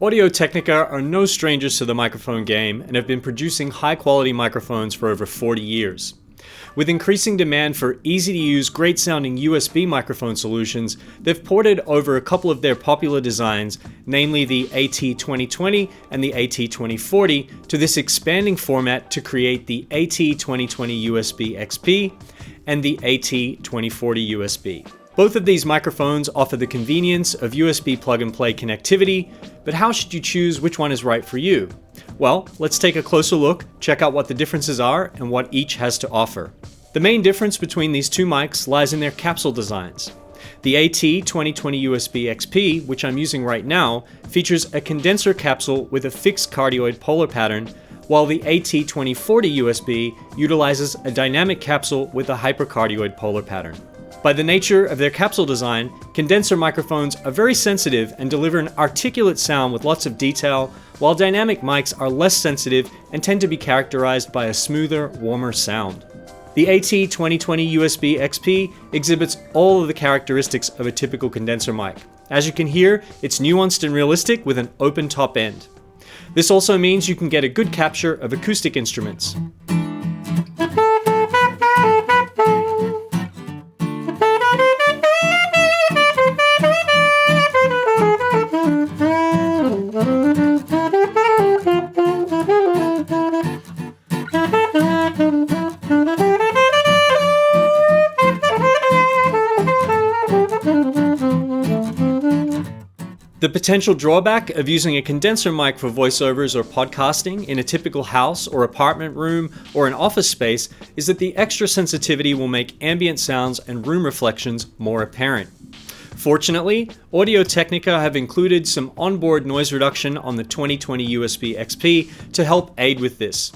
Audio-Technica are no strangers to the microphone game and have been producing high-quality microphones for over 40 years. With increasing demand for easy-to-use, great-sounding USB microphone solutions, they've ported over a couple of their popular designs, namely the AT2020 and the AT2040, to this expanding format to create the AT2020USB-XP and the AT2040USB. Both of these microphones offer the convenience of USB plug-and-play connectivity, but how should you choose which one is right for you? Well, let's take a closer look, check out what the differences are, and what each has to offer. The main difference between these two mics lies in their capsule designs. The AT2020USB-XP, which I'm using right now, features a condenser capsule with a fixed cardioid polar pattern, while the AT2040USB utilizes a dynamic capsule with a hypercardioid polar pattern. By the nature of their capsule design, condenser microphones are very sensitive and deliver an articulate sound with lots of detail, while dynamic mics are less sensitive and tend to be characterized by a smoother, warmer sound. The AT2020USB-XP exhibits all of the characteristics of a typical condenser mic. As you can hear, it's nuanced and realistic with an open top end. This also means you can get a good capture of acoustic instruments. The potential drawback of using a condenser mic for voiceovers or podcasting in a typical house or apartment room or an office space is that the extra sensitivity will make ambient sounds and room reflections more apparent. Fortunately, Audio-Technica have included some onboard noise reduction on the 2020 USB-XP to help aid with this.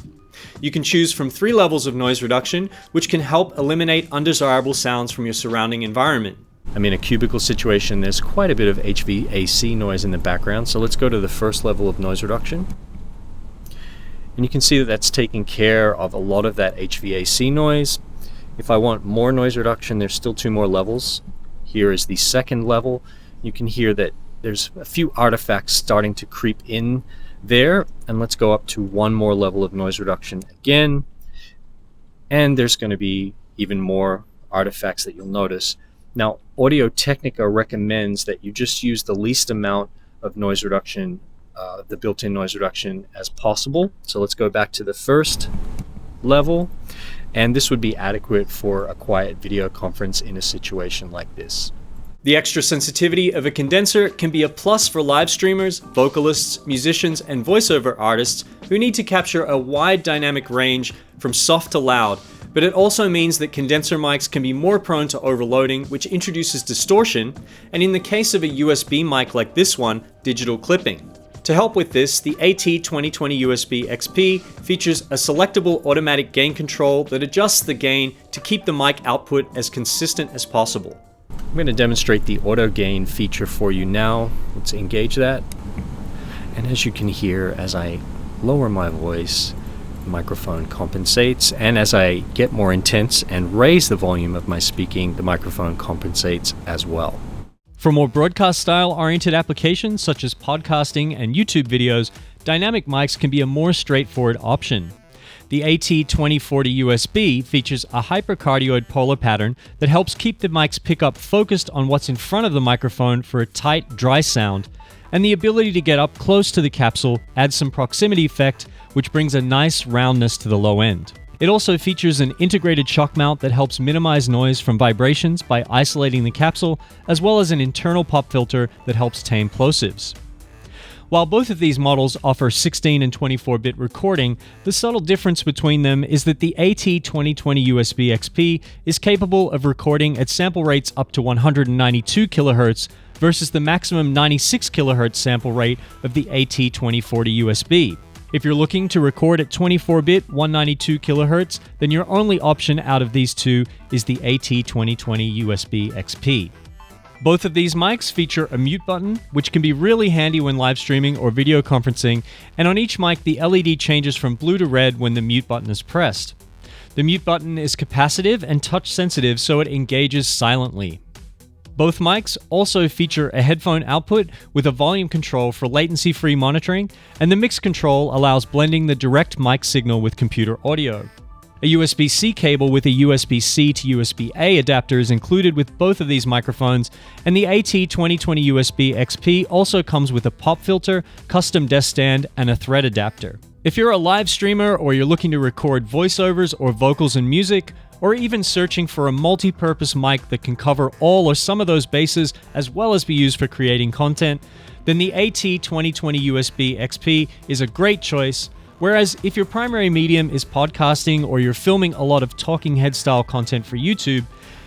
You can choose from 3 levels of noise reduction, which can help eliminate undesirable sounds from your surrounding environment. I'm in a cubicle situation. There's quite a bit of HVAC noise in the background, so let's go to the first level of noise reduction. And you can see that that's taking care of a lot of that HVAC noise. If I want more noise reduction, there's still 2 more levels. Here is the second level. You can hear that there's a few artifacts starting to creep in there, and let's go up to 1 more level of noise reduction again. And there's going to be even more artifacts that you'll notice. Now, Audio-Technica recommends that you just use the least amount of noise reduction, the built-in noise reduction as possible. So let's go back to the first level, and this would be adequate for a quiet video conference in a situation like this. The extra sensitivity of a condenser can be a plus for live streamers, vocalists, musicians, and voiceover artists who need to capture a wide dynamic range from soft to loud. But it also means that condenser mics can be more prone to overloading, which introduces distortion, and in the case of a USB mic like this one, digital clipping. To help with this, the AT2020USB-XP features a selectable automatic gain control that adjusts the gain to keep the mic output as consistent as possible. I'm going to demonstrate the auto gain feature for you now. Let's engage that. And as you can hear, as I lower my voice, the microphone compensates, and as I get more intense and raise the volume of my speaking, the microphone compensates as well. For more broadcast-style oriented applications such as podcasting and YouTube videos, dynamic mics can be a more straightforward option. The AT2040USB features a hypercardioid polar pattern that helps keep the mic's pickup focused on what's in front of the microphone for a tight, dry sound, and the ability to get up close to the capsule adds some proximity effect, which brings a nice roundness to the low end. It also features an integrated shock mount that helps minimize noise from vibrations by isolating the capsule, as well as an internal pop filter that helps tame plosives. While both of these models offer 16 and 24-bit recording, the subtle difference between them is that the AT2020USB-XP is capable of recording at sample rates up to 192 kHz versus the maximum 96 kHz sample rate of the AT2040USB. If you're looking to record at 24-bit 192 kHz, then your only option out of these two is the AT2020USB-XP. Both of these mics feature a mute button, which can be really handy when live streaming or video conferencing, and on each mic the LED changes from blue to red when the mute button is pressed. The mute button is capacitive and touch sensitive, so it engages silently. Both mics also feature a headphone output with a volume control for latency-free monitoring, and the mix control allows blending the direct mic signal with computer audio. A USB-C cable with a USB-C to USB-A adapter is included with both of these microphones, and the AT2020USB-XP also comes with a pop filter, custom desk stand, and a thread adapter. If you're a live streamer or you're looking to record voiceovers or vocals and music, or even searching for a multi-purpose mic that can cover all or some of those bases as well as be used for creating content, then the AT2020USB-XP is a great choice. Whereas if your primary medium is podcasting or you're filming a lot of talking head style content for YouTube,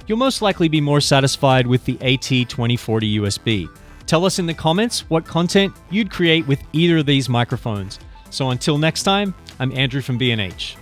you'll most likely be more satisfied with the AT2040USB. Tell us in the comments what content you'd create with either of these microphones. So until next time, I'm Andrew from B&H.